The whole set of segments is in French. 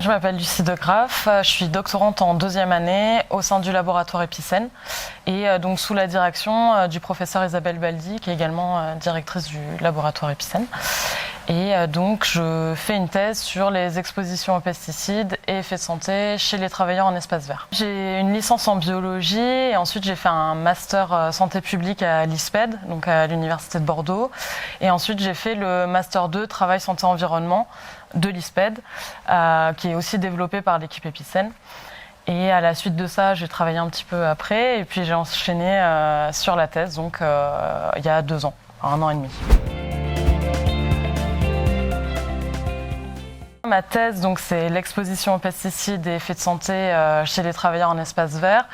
Je m'appelle Lucie De Graaf, je suis doctorante en 2e année au sein du laboratoire Epicène et donc sous la direction du professeur Isabelle Baldi qui est également directrice du laboratoire Epicène. Et donc je fais une thèse sur les expositions aux pesticides et effets de santé chez les travailleurs en espace vert. J'ai une licence en biologie et ensuite j'ai fait un master santé publique à l'ISPED, donc à l'université de Bordeaux. Et ensuite j'ai fait le master 2 travail santé environnement de l'ISPED, qui est aussi développé par l'équipe Epicène. Et à la suite de ça, j'ai travaillé un petit peu après et puis j'ai enchaîné sur la thèse, donc il y a 2 ans, 1 an et demi. Ma thèse, donc, c'est l'exposition aux pesticides et effets de santé chez les travailleurs en espace vert.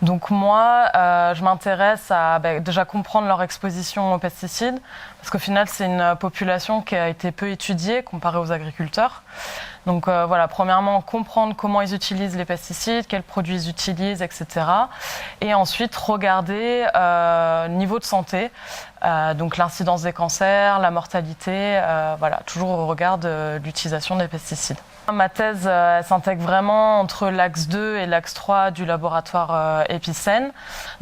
Donc moi, je m'intéresse à déjà comprendre leur exposition aux pesticides, parce qu'au final, c'est une population qui a été peu étudiée comparée aux agriculteurs. Donc voilà, premièrement, comprendre comment ils utilisent les pesticides, quels produits ils utilisent, etc. Et ensuite, regarder le niveau de santé, donc l'incidence des cancers, la mortalité, voilà, toujours au regard de l'utilisation des pesticides. Ma thèse s'intègre vraiment entre l'axe 2 et l'axe 3 du laboratoire Epicène.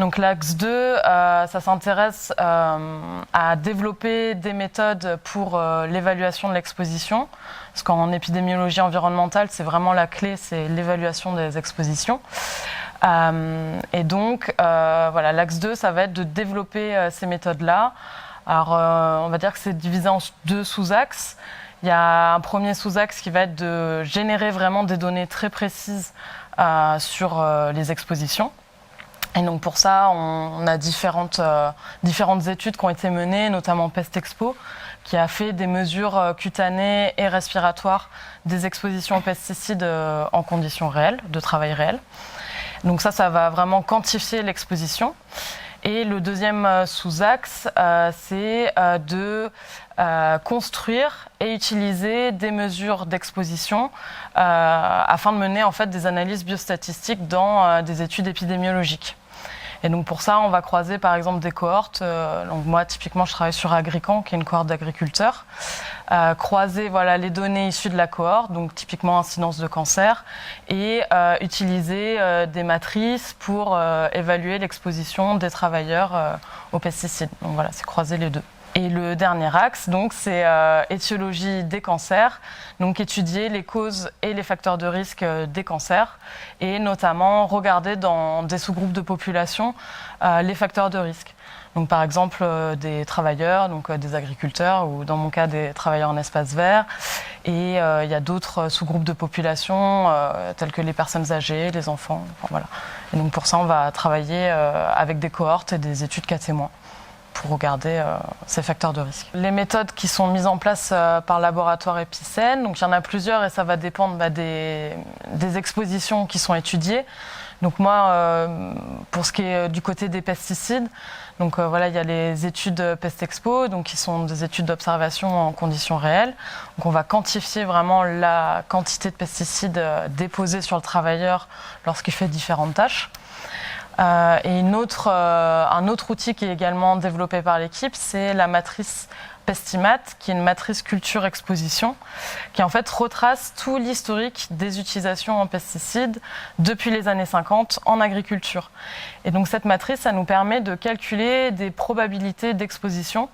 Donc l'axe 2, ça s'intéresse à développer des méthodes pour l'évaluation de l'exposition. Parce qu'en épidémiologie environnementale, c'est vraiment la clé, c'est l'évaluation des expositions. Et donc, voilà, l'axe 2, ça va être de développer ces méthodes-là. Alors, on va dire que c'est divisé en 2 sous-axes. Il y a un premier sous-axe qui va être de générer vraiment des données très précises sur les expositions. Et donc pour ça, on a différentes études qui ont été menées, notamment PestExpo, qui a fait des mesures cutanées et respiratoires des expositions aux pesticides en conditions réelles, de travail réel. Donc ça va vraiment quantifier l'exposition. Et le deuxième sous-axe, c'est de construire et utiliser des mesures d'exposition afin de mener en fait des analyses biostatistiques dans des études épidémiologiques. Et donc pour ça, on va croiser par exemple des cohortes. Donc moi, typiquement, je travaille sur Agrican, qui est une cohorte d'agriculteurs. Croiser voilà, les données issues de la cohorte, donc typiquement incidence de cancer, et utiliser des matrices pour évaluer l'exposition des travailleurs aux pesticides. Donc voilà, c'est croiser les deux. Et le dernier axe, donc, c'est étiologie des cancers, donc étudier les causes et les facteurs de risque des cancers, et notamment regarder dans des sous-groupes de population les facteurs de risque. Donc par exemple des travailleurs, donc des agriculteurs, ou dans mon cas des travailleurs en espace vert. Et il y a d'autres sous-groupes de population, tels que les personnes âgées, les enfants, enfin, voilà. Et donc pour ça, on va travailler avec des cohortes et des études cas témoins pour regarder ces facteurs de risque. Les méthodes qui sont mises en place par le laboratoire Epicène, donc il y en a plusieurs et ça va dépendre des expositions qui sont étudiées. Donc moi, pour ce qui est du côté des pesticides, donc voilà, il y a les études PestExpo, donc qui sont des études d'observation en conditions réelles. Donc on va quantifier vraiment la quantité de pesticides déposés sur le travailleur lorsqu'il fait différentes tâches. Et un autre outil qui est également développé par l'équipe, c'est la matrice Pestimat, qui est une matrice culture-exposition, qui en fait retrace tout l'historique des utilisations en pesticides depuis les années 50 en agriculture. Et donc cette matrice, ça nous permet de calculer des probabilités d'exposition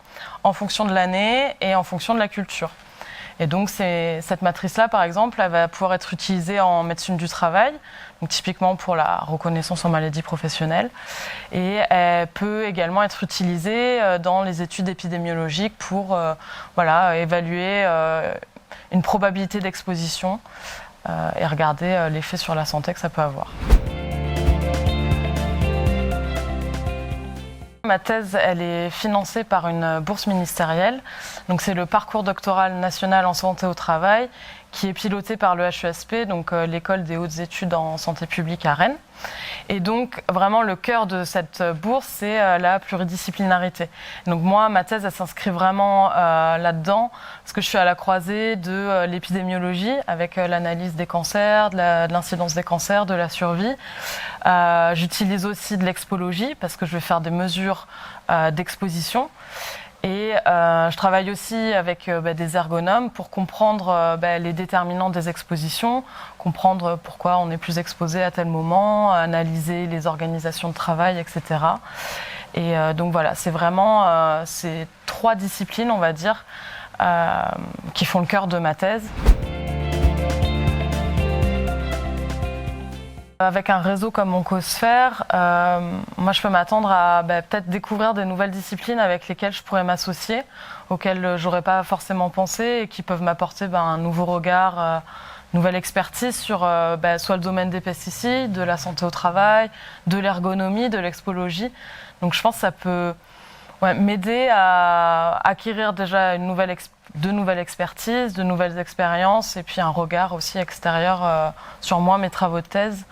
en fonction de l'année et en fonction de la culture. Et donc cette matrice-là, par exemple, elle va pouvoir être utilisée en médecine du travail, donc typiquement pour la reconnaissance en maladie professionnelle. Et elle peut également être utilisée dans les études épidémiologiques pour voilà, évaluer une probabilité d'exposition et regarder l'effet sur la santé que ça peut avoir. Ma thèse, elle est financée par une bourse ministérielle. Donc c'est le parcours doctoral national en santé au travail qui est piloté par le HESP, donc l'école des hautes études en santé publique à Rennes. Et donc vraiment le cœur de cette bourse, c'est la pluridisciplinarité. Donc moi, ma thèse, elle s'inscrit vraiment là-dedans, parce que je suis à la croisée de l'épidémiologie avec l'analyse des cancers, de l'incidence des cancers, de la survie. J'utilise aussi de l'expologie parce que je vais faire des mesures d'exposition. Et je travaille aussi avec des ergonomes pour comprendre les déterminants des expositions, comprendre pourquoi on est plus exposé à tel moment, analyser les organisations de travail, etc. Et donc voilà, c'est vraiment ces 3 disciplines, on va dire, qui font le cœur de ma thèse. Avec un réseau comme Oncosphère, moi je peux m'attendre à peut-être découvrir des nouvelles disciplines avec lesquelles je pourrais m'associer, auxquelles j'aurais pas forcément pensé et qui peuvent m'apporter un nouveau regard, nouvelle expertise sur soit le domaine des pesticides, de la santé au travail, de l'ergonomie, de l'expologie. Donc je pense que ça peut m'aider à acquérir déjà de nouvelles expertises, de nouvelles expériences et puis un regard aussi extérieur sur moi, mes travaux de thèse.